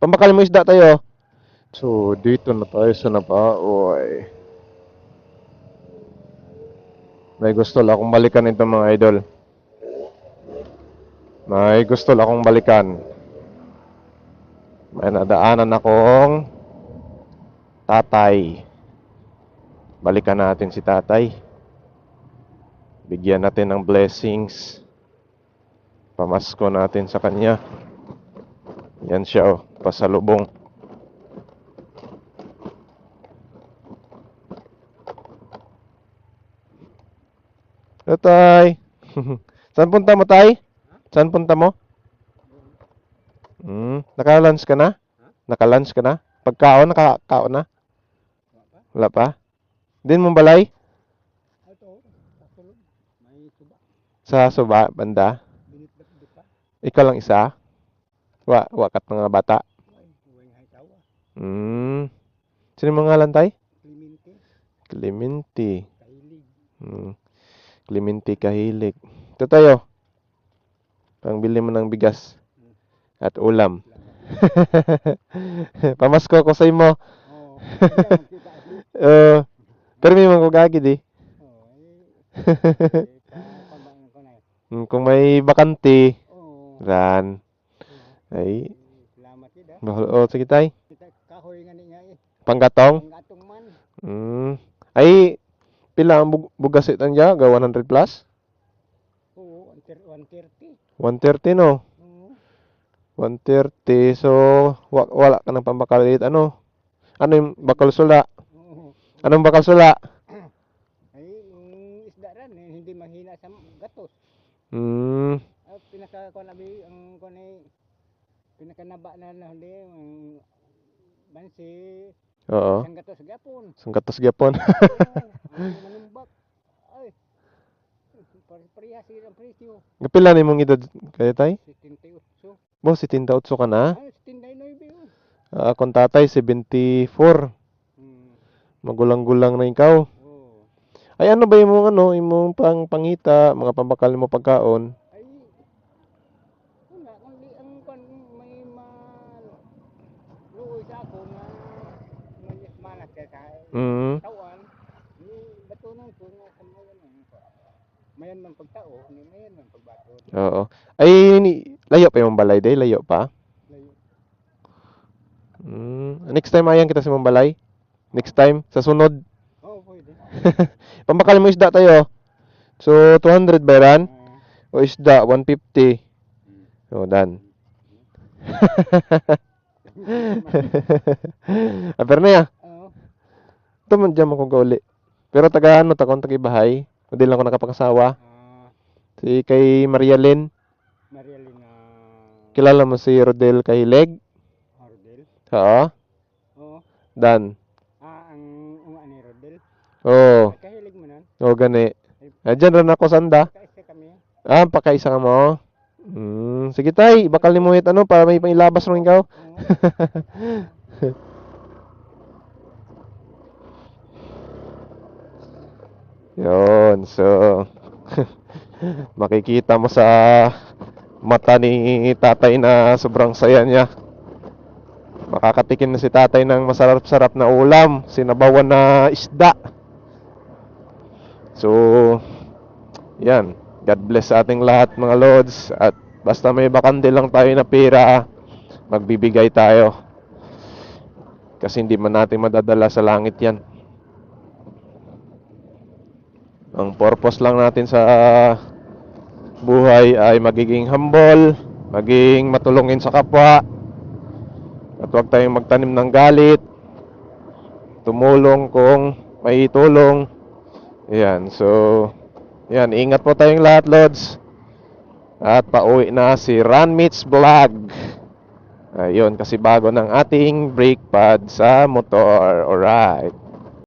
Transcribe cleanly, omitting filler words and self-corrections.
Pambakal mo isda tayo. So, dito na tayo sa Napaoy. May gusto lang akong balikan ito mga idol. May gusto lang akong balikan. May nadaanan akong tatay. Balikan natin si tatay. Bigyan natin ng blessings. Pamasko natin sa kanya. Yan siya oh, pasalubong. Tay. Saan punta mo, tay? Saan punta mo? Naka-lunch ka na? Naka-lunch ka na? Pagkaon, nakakaon na? Wala pa? Din mo balay? Sa suba, banda? Ikaw lang isa? Wakat mga bata? Sino mga ngalan, tay? Clemente. Clemente Kahilig. Ito tayo. Pangbili mo ng bigas at ulam. Pamasko ko sa imo. Pero may mga kagagid eh. Kung may bakante, ran. Ay. Sige tay. Panggatong? Ay, pila ang bugas itan dya? 100 plus? Oo, 130. 130 no? 130. So, wala ka ng pambakalit. Ano yung bakal sula? Anong bakal sula? Ay, isda ran. Hindi mahina sa gatos. Pinaka-kunabi, ang kunay, pinaka-naba na hindi, bansi. Oo. Isang gatos gapon. Isang gatos gapon. Manumbak. Ay. Parehas ang presyo. Kapila ni mong edad kayo tay? 78. Bo, 78 ka na? Ay, 79 yun. Akong tatay, 74. Magulang-gulang na ikaw. Ay, ano ba imong pangita, mga pambakal mo pagkaon? Ay, wala. Ang may maluoy sa ako na may malas ka sa tawan. Batunan ko nga sa mayan man pagtao, mayan man pagbato. Oo. Ay, layo pa yung balay day? Layo pa? Layo. Next time ayan kita sa mong balay? Next time? Sa sunod? Oo, pwede. Pambakal mo isda tayo. So, 200 ba yan? O isda, 150. O, done. Aber na ya? Oo. Ito man dyan akong kauli. Pero taga-ano, taga-bahay. Hindi lang ako nakapakasawa. Si kay Maria Lynn. Maria Lynn. Kilala mo si Rodel Kahilig? Rodel? Oo. Oo. Dan. Ang ni Rodel? Oo. Kahilig mo nan? Oo, gani. Diyan rin ako sanda. Pakaisa kami. Pakaisa ka mo. Sige tay, bakal ni mo para may pangilabas rin ikaw. Yun, so makikita mo sa mata ni tatay na sobrang saya niya. Makakatikim na si tatay ng masarap-sarap na ulam, sinabawan na isda. So, yan. God bless sa ating lahat mga lords. At basta may bakante lang tayo na pera, magbibigay tayo. Kasi hindi man natin madadala sa langit yan. Ang purpose lang natin sa buhay ay magiging humble, maging matulungin sa kapwa, at huwag tayong magtanim ng galit, tumulong kung may tulong. Ayan, so yan, ingat po tayong lahat, Lods. At pauwi na si Ran Mitch Vlog. Ayun, kasi bago ng ating brake pad sa motor. Alright.